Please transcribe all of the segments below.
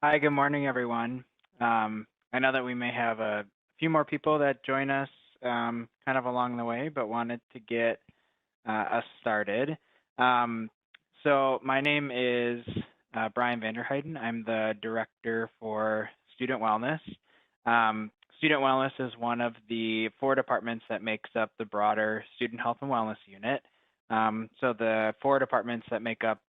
Hi, good morning, everyone. I know that we may have a few more people that join us kind of along the way, but wanted to get us started. Um, so my name is Brian Vanderheiden. I'm the director for student wellness. Student wellness is one of the four departments that makes up the broader student health and wellness unit. So the four departments that make up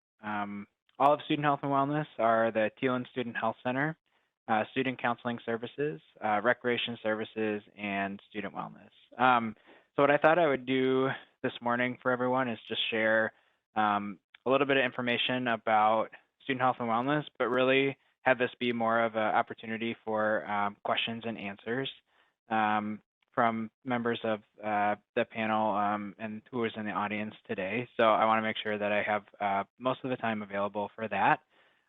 all of student health and wellness are the Thielen Student Health Center, student counseling services, recreation services, and student wellness. So what I thought I would do this morning for everyone is just share a little bit of information about student health and wellness, but really have this be more of an opportunity for questions and answers from members of the panel and who is in the audience today. So I want to make sure that I have most of the time available for that.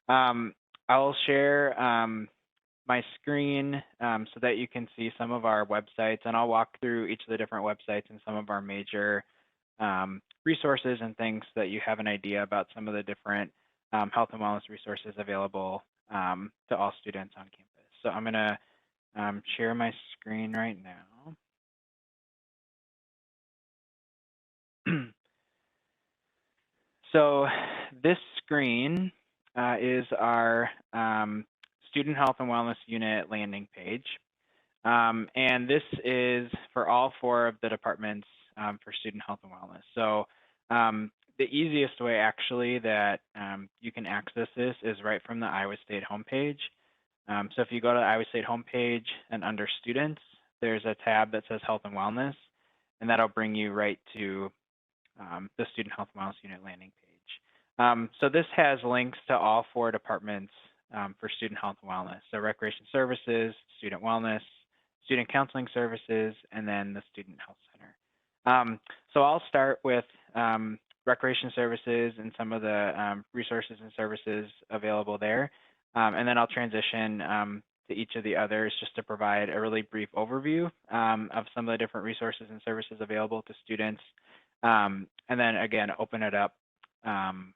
I'll share my screen so that you can see some of our websites, and I'll walk through each of the different websites and some of our major resources and things so that you have an idea about some of the different health and wellness resources available to all students on campus. So I'm going to share my screen right now. So this screen is our Student Health and Wellness Unit landing page. And this is for all four of the departments for student health and wellness. So the easiest way actually that you can access this is right from the Iowa State homepage. So if you go to the Iowa State homepage and under students, there's a tab that says health and wellness, and that'll bring you right to the Student Health and Wellness Unit landing page. So this has links to all four departments for student health and wellness. So recreation services, student wellness, student counseling services, and then the student health center. So I'll start with recreation services and some of the resources and services available there. And then I'll transition to each of the others just to provide a really brief overview of some of the different resources and services available to students. And then again, open it up. I'm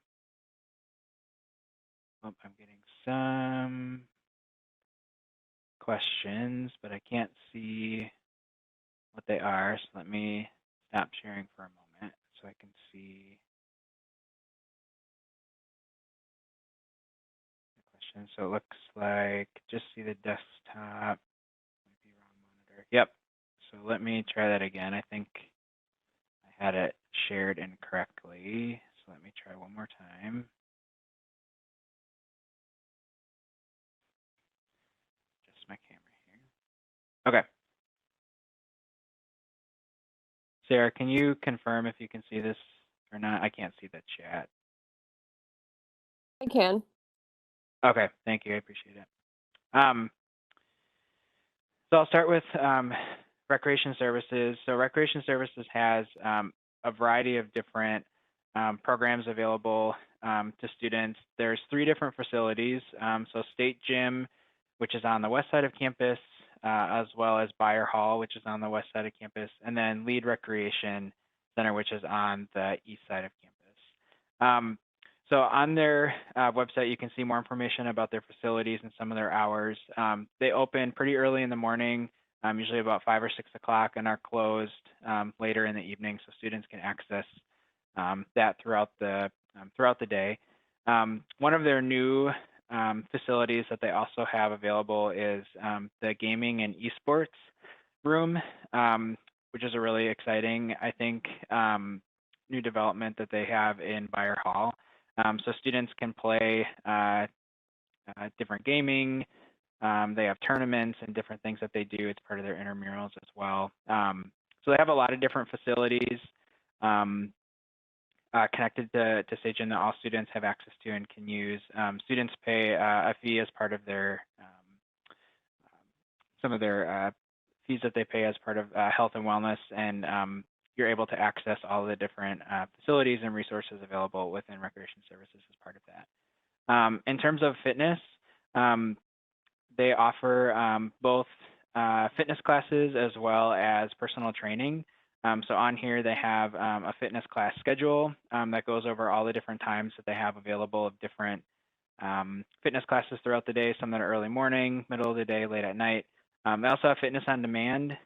getting some questions, but I can't see what they are. So let me stop sharing for a moment so I can see the question. So it looks like just see the desktop. Might be wrong monitor. Yep. So let me try that again. I think I had it shared incorrectly. So let me try one more time. Just my camera here. Okay. Sarah, can you confirm if you can see this or not? I can't see the chat. I can. Okay, thank you. I appreciate it. So I'll start with recreation services. So recreation services has a variety of different programs available to students. There's three different facilities. So State Gym, which is on the west side of campus, as well as Beyer Hall, which is on the west side of campus, and then Lead Recreation Center, which is on the east side of campus. So on their website, you can see more information about their facilities and some of their hours. They open pretty early in the morning, usually about 5 or 6 o'clock, and are closed later in the evening, so students can access that throughout the day. One of their new facilities that they also have available is the gaming and esports room, which is a really exciting, I think, new development that they have in Beyer Hall. So students can play different gaming. They have tournaments and different things that they do. It's part of their intramurals as well. So they have a lot of different facilities connected to Sage that all students have access to and can use. Students pay a fee as part of their some of their fees that they pay as part of health and wellness, and you're able to access all of the different facilities and resources available within recreation services as part of that. In terms of fitness, they offer both fitness classes as well as personal training. So on here, they have a fitness class schedule that goes over all the different times that they have available of different fitness classes throughout the day, some that are early morning, middle of the day, late at night. They also have fitness on demand.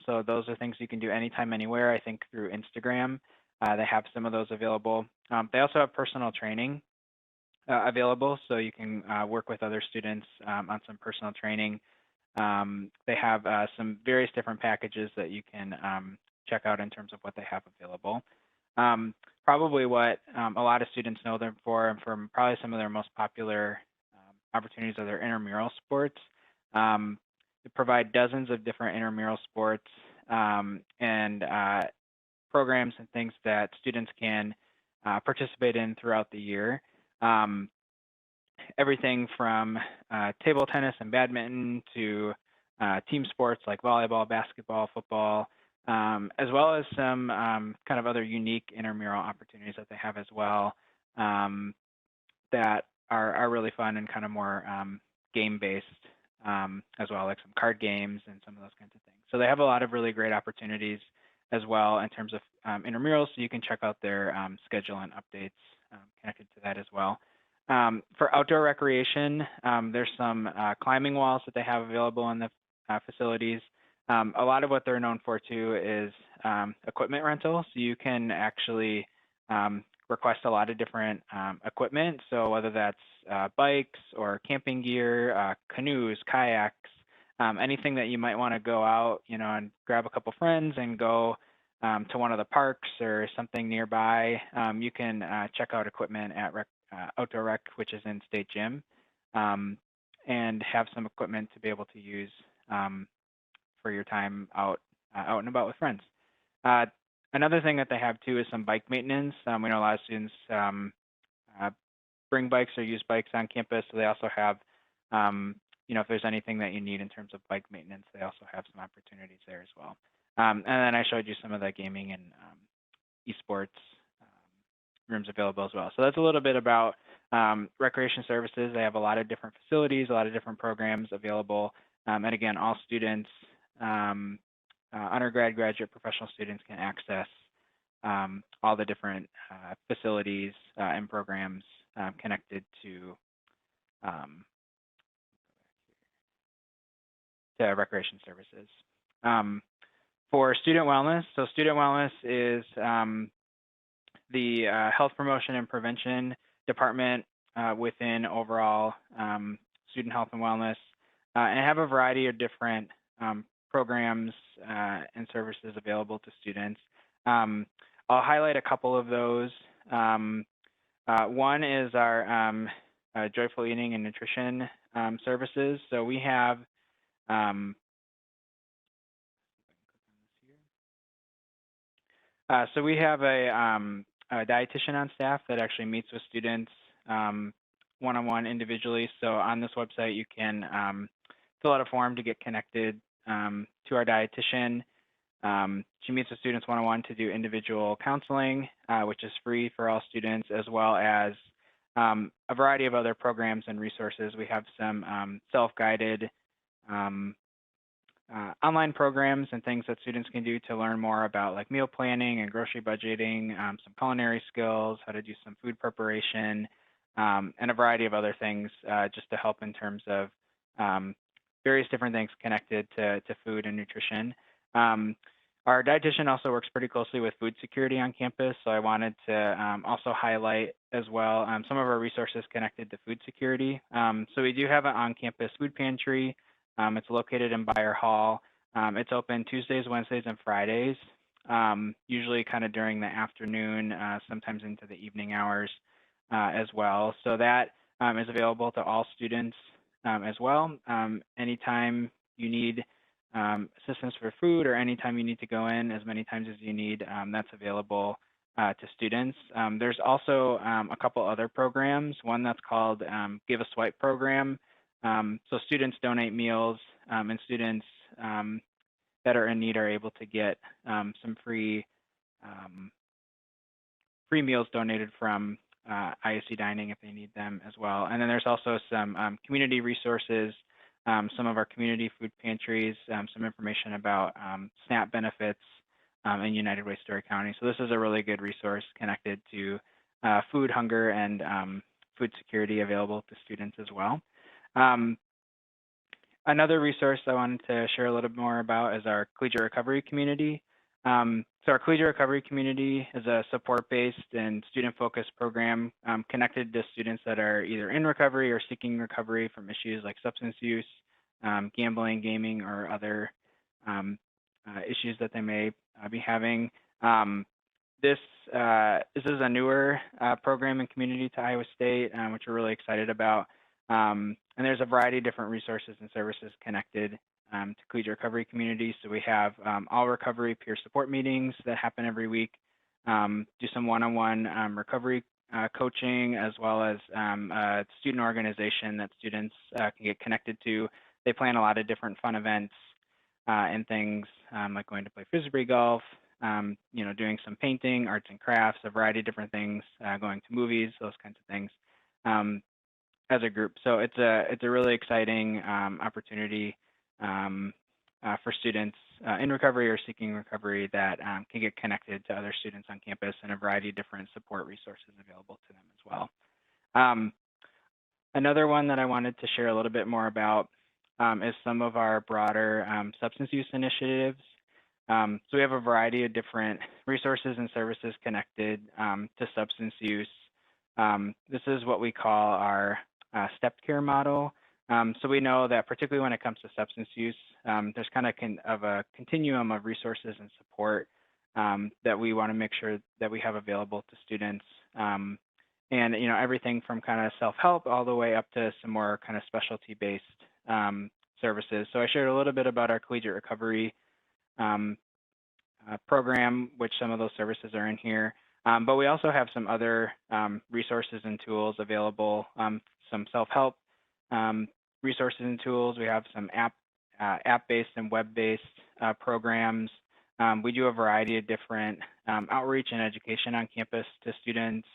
So those are things you can do anytime, anywhere. I think through Instagram, they have some of those available. They also have personal training available, so you can work with other students on some personal training. They have some various different packages that you can check out in terms of what they have available. Probably what a lot of students know them for, and from probably some of their most popular opportunities are their intramural sports. They provide dozens of different intramural sports and programs and things that students can participate in throughout the year. Everything from table tennis and badminton to team sports like volleyball, basketball, football, as well as some kind of other unique intramural opportunities that they have as well that are really fun and kind of more game-based as well, like some card games and some of those kinds of things. So they have a lot of really great opportunities as well in terms of intramurals, so you can check out their schedule and updates connected to that as well. For outdoor recreation, there's some climbing walls that they have available in the facilities. A lot of what they're known for too is equipment rental. So you can actually request a lot of different equipment. So whether that's bikes or camping gear, canoes, kayaks, anything that you might want to go out, and grab a couple friends and go to one of the parks or something nearby, you can check out equipment at Outdoor Rec, which is in State Gym, and have some equipment to be able to use for your time out and about with friends. Another thing that they have too is some bike maintenance. We know a lot of students bring bikes or use bikes on campus, so they also have, if there's anything that you need in terms of bike maintenance, they also have some opportunities there as well. And then I showed you some of the gaming and esports rooms available as well. So that's a little bit about recreation services. They have a lot of different facilities, a lot of different programs available. And again, all students, undergrad, graduate, professional students can access all the different facilities and programs connected to recreation services. For student wellness, so student wellness is the health promotion and prevention department within overall student health and wellness, and have a variety of different programs and services available to students. I'll highlight a couple of those. One is our joyful eating and nutrition services. So we have a dietitian on staff that actually meets with students one-on-one individually. So on this website, you can fill out a form to get connected to our dietitian. She meets with students one-on-one to do individual counseling, which is free for all students, as well as a variety of other programs and resources. We have some self-guided online programs and things that students can do to learn more about like meal planning and grocery budgeting, some culinary skills, how to do some food preparation, and a variety of other things just to help in terms of various different things connected to food and nutrition. Our dietitian also works pretty closely with food security on campus, so I wanted to also highlight as well some of our resources connected to food security. So we do have an on-campus food pantry. It's located in Beyer Hall. It's open Tuesdays, Wednesdays, and Fridays, usually kind of during the afternoon, sometimes into the evening hours as well. So that is available to all students as well. Anytime you need assistance for food or anytime you need to go in as many times as you need, that's available to students. There's also a couple other programs, one that's called Give a Swipe program. So students donate meals and students that are in need are able to get some free meals donated from ISC Dining if they need them as well. And then there's also some community resources, some of our community food pantries, some information about SNAP benefits in United Way Story County. So this is a really good resource connected to food, hunger, and food security available to students as well. Um, Another resource I wanted to share a little bit more about is our collegiate recovery community. So our collegiate recovery community is a support-based and student-focused program connected to students that are either in recovery or seeking recovery from issues like substance use, gambling, gaming, or other issues that they may be having. Um, this is a newer program and community to Iowa State, which we're really excited about. And there's a variety of different resources and services connected to collegiate recovery communities. So we have all recovery peer support meetings that happen every week, do some one-on-one recovery coaching, as well as a student organization that students can get connected to. They plan a lot of different fun events and things like going to play frisbee golf, doing some painting, arts and crafts, a variety of different things, going to movies, those kinds of things. As a group. So it's a really exciting opportunity for students in recovery or seeking recovery that can get connected to other students on campus and a variety of different support resources available to them as well. Another one that I wanted to share a little bit more about is some of our broader substance use initiatives. So we have a variety of different resources and services connected to substance use. This is what we call our stepped care model. So we know that particularly when it comes to substance use, there's kind of a continuum of resources and support that we want to make sure that we have available to students. And everything from kind of self-help all the way up to some more kind of specialty-based services. So I shared a little bit about our collegiate recovery program, which some of those services are in here. But we also have some other resources and tools available, some self-help resources and tools. We have some app-based and web-based programs. We do a variety of different outreach and education on campus to students.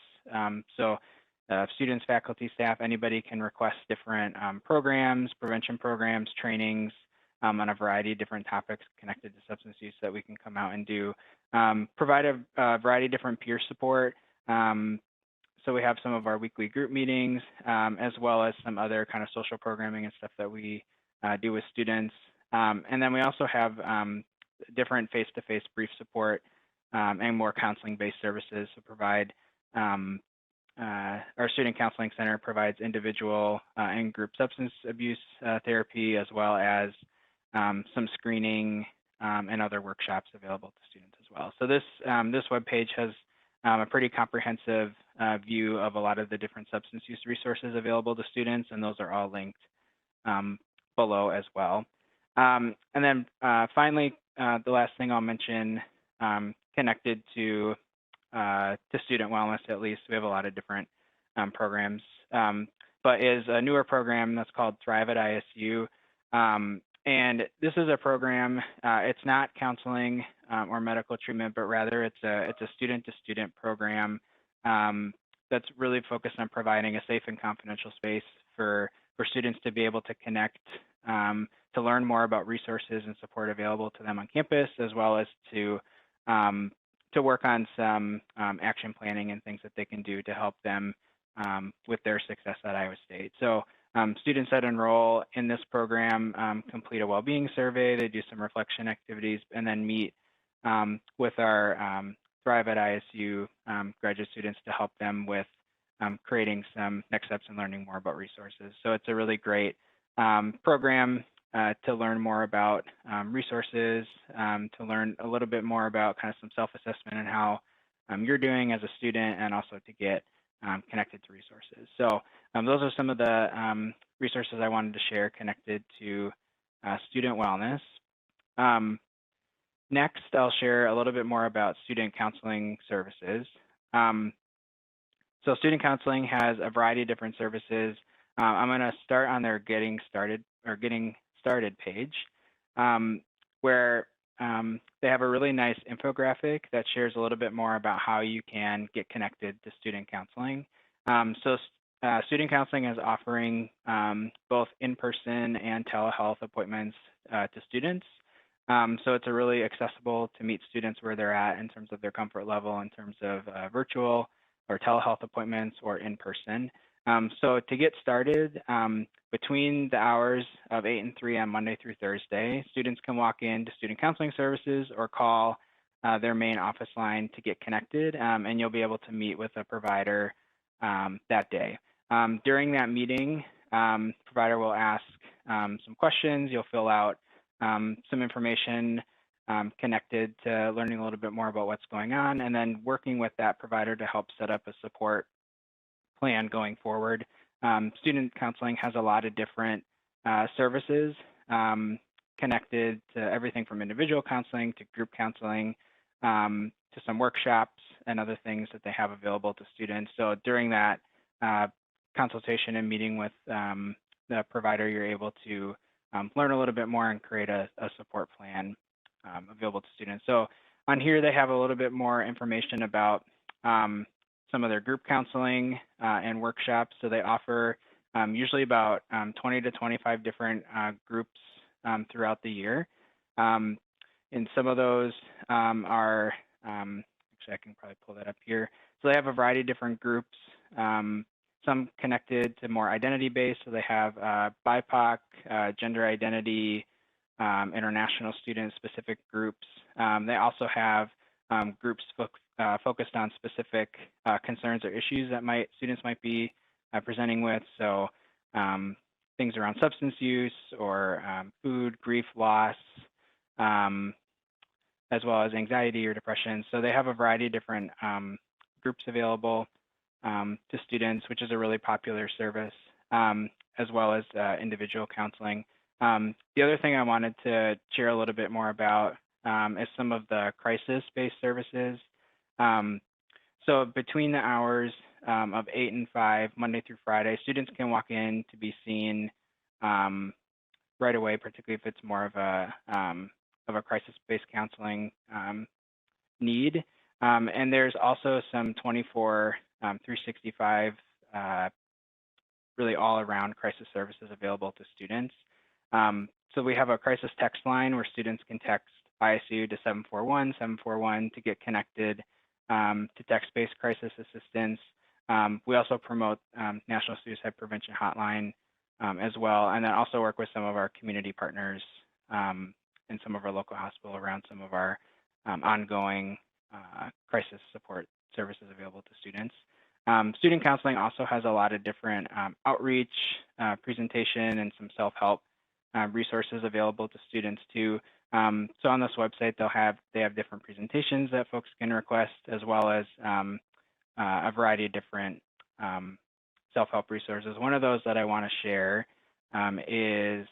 So students, faculty, staff, anybody can request different programs, prevention programs, trainings on a variety of different topics connected to substance use that we can come out and do. Provide a variety of different peer support. So we have some of our weekly group meetings, as well as some other kind of social programming and stuff that we do with students. And then we also have different face-to-face brief support and more counseling-based services to provide. Our Student Counseling Center provides individual and group substance abuse therapy, as well as some screening and other workshops available to students as well. So this webpage has a pretty comprehensive view of a lot of the different substance use resources available to students, and those are all linked below as well. And then finally, the last thing I'll mention connected to student wellness, at least, we have a lot of different programs, but is a newer program that's called Thrive at ISU. And this is a program, it's not counseling or medical treatment, but rather it's a student-to-student program that's really focused on providing a safe and confidential space for students to be able to connect, to learn more about resources and support available to them on campus, as well as to work on some action planning and things that they can do to help them with their success at Iowa State. So students that enroll in this program complete a well-being survey, they do some reflection activities, and then meet with our Thrive at ISU graduate students to help them with creating some next steps and learning more about resources. So it's a really great program to learn more about resources, to learn a little bit more about kind of some self-assessment and how you're doing as a student, and also to get connected to resources. So those are some of the resources I wanted to share connected to student wellness. Next, I'll share a little bit more about student counseling services. So student counseling has a variety of different services. I'm going to start on their getting started page, where they have a really nice infographic that shares a little bit more about how you can get connected to student counseling. Student counseling is offering both in-person and telehealth appointments to students. So it's a really accessible to meet students where they're at in terms of their comfort level, in terms of virtual or telehealth appointments or in person. So to get started, between the hours of 8 and 3 on Monday through Thursday, students can walk in to Student Counseling Services or call their main office line to get connected, and you'll be able to meet with a provider that day. During that meeting, provider will ask some questions. You'll fill out some information connected to learning a little bit more about what's going on, and then working with that provider to help set up a support plan going forward. Student counseling has a lot of different services connected to everything from individual counseling to group counseling to some workshops and other things that they have available to students. So during that consultation and meeting with the provider, you're able to learn a little bit more and create a support plan available to students. So on here, they have a little bit more information about some of their group counseling and workshops. So they offer usually about 20 to 25 different groups throughout the year. And some of those are, actually I can probably pull that up here. So they have a variety of different groups, some connected to more identity-based. So they have BIPOC, gender identity, international student-specific groups. They also have groups focused on specific concerns or issues that students might be presenting with. So things around substance use or food, grief, loss, as well as anxiety or depression. So they have a variety of different groups available to students, which is a really popular service, as well as individual counseling. The other thing I wanted to share a little bit more about is some of the crisis-based services. So between the hours of 8 and 5, Monday through Friday, students can walk in to be seen right away, particularly if it's more of a crisis-based counseling need. And there's also some 365 really all-around crisis services available to students. So we have a crisis text line where students can text ISU to 741 to get connected to text-based crisis assistance. We also promote National Suicide Prevention Hotline as well, and then also work with some of our community partners and some of our local hospitals around some of our ongoing crisis support services available to students. Student counseling also has a lot of different outreach, presentation, and some self-help resources available to students too. So on this website, they have different presentations that folks can request, as well as a variety of different self-help resources. One of those that I want to share is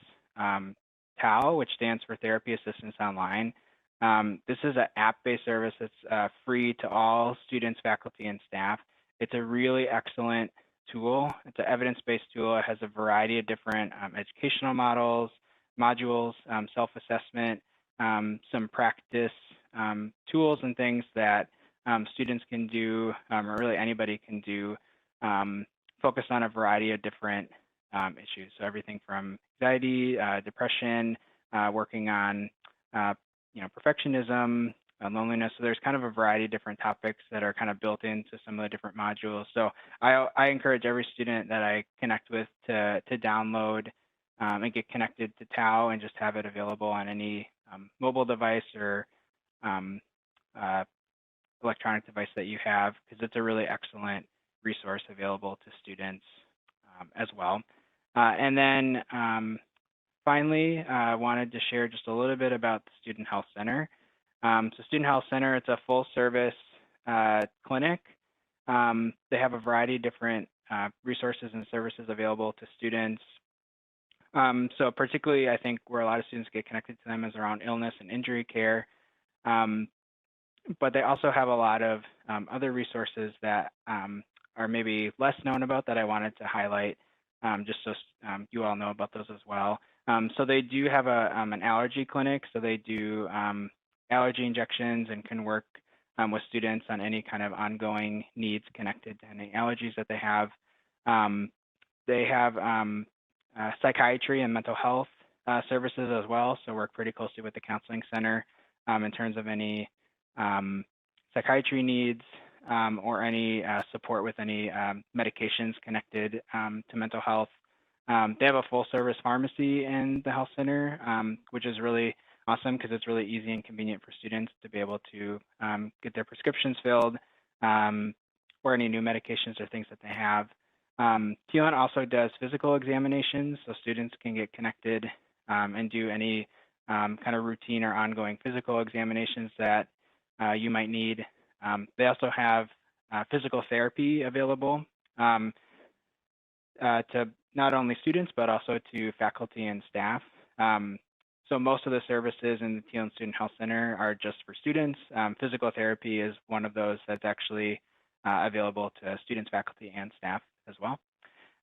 TAO, which stands for Therapy Assistance Online. This is an app-based service that's free to all students, faculty, and staff. It's a really excellent tool. It's an evidence-based tool. It has a variety of different educational modules, self-assessment, some practice tools and things that students can do, or really anybody can do, focused on a variety of different issues. So everything from anxiety, depression, working on perfectionism, loneliness. So there's kind of a variety of different topics that are kind of built into some of the different modules. So I encourage every student that I connect with to download and get connected to TAO and just have it available on any mobile device or electronic device that you have, because it's a really excellent resource available to students as well. And then finally, I wanted to share just a little bit about the Student Health Center. So Student Health Center, it's a full service clinic. They have a variety of different resources and services available to students. So particularly, I think where a lot of students get connected to them is around illness and injury care. But they also have a lot of other resources that are maybe less known about that I wanted to highlight, just so you all know about those as well. So they do have an allergy clinic. So they do allergy injections and can work with students on any kind of ongoing needs connected to any allergies that they have. They have psychiatry and mental health services as well. So work pretty closely with the counseling center in terms of any psychiatry needs, or any support with any medications connected to mental health. They have a full service pharmacy in the health center, which is really awesome because it's really easy and convenient for students to be able to get their prescriptions filled or any new medications or things that they have. TLN also does physical examinations, so students can get connected and do any kind of routine or ongoing physical examinations that you might need. They also have physical therapy available to not only students, but also to faculty and staff. So most of the services in the TLN Student Health Center are just for students. Physical therapy is one of those that's actually available to students, faculty, and staff as well.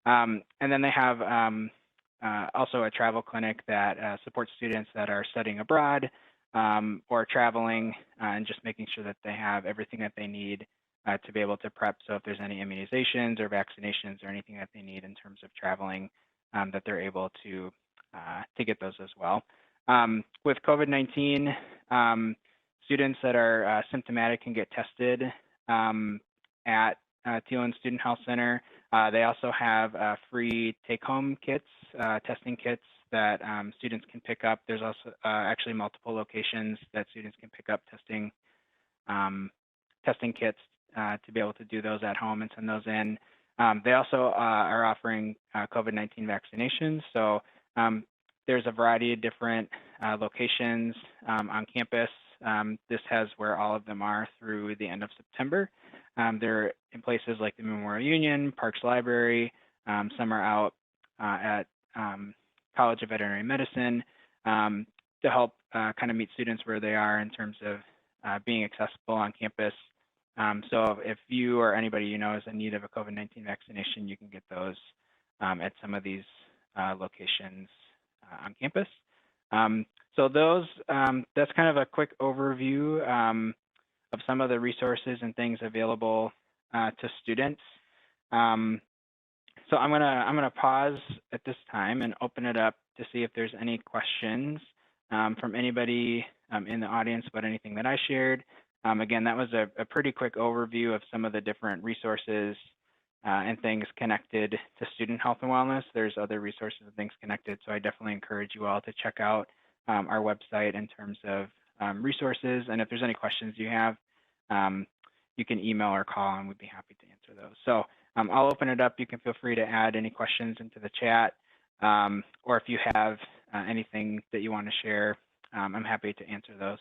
And then they have also a travel clinic that supports students that are studying abroad or traveling and just making sure that they have everything that they need to be able to prep. So if there's any immunizations or vaccinations or anything that they need in terms of traveling, that they're able to get those as well. With COVID-19, students that are symptomatic can get tested at TLN Student Health Center. They also have free take-home kits, testing kits that students can pick up. There's also actually multiple locations that students can pick up testing kits to be able to do those at home and send those in. They also are offering COVID-19 vaccinations. So there's a variety of different locations on campus. This has where all of them are through the end of September. They're in places like the Memorial Union, Parks Library. Some are out at College of Veterinary Medicine to help kind of meet students where they are in terms of being accessible on campus. So if you or anybody you know is in need of a COVID-19 vaccination, you can get those at some of these locations on campus. So those, that's kind of a quick overview of some of the resources and things available to students. So I'm gonna pause at this time and open it up to see if there's any questions from anybody in the audience about anything that I shared. Again, that was a pretty quick overview of some of the different resources and things connected to student health and wellness. There's other resources and things connected, so I definitely encourage you all to check out our website in terms of resources. And if there's any questions you have, you can email or call and we'd be happy to answer those. So I'll open it up. You can feel free to add any questions into the chat, or if you have anything that you want to share, I'm happy to answer those.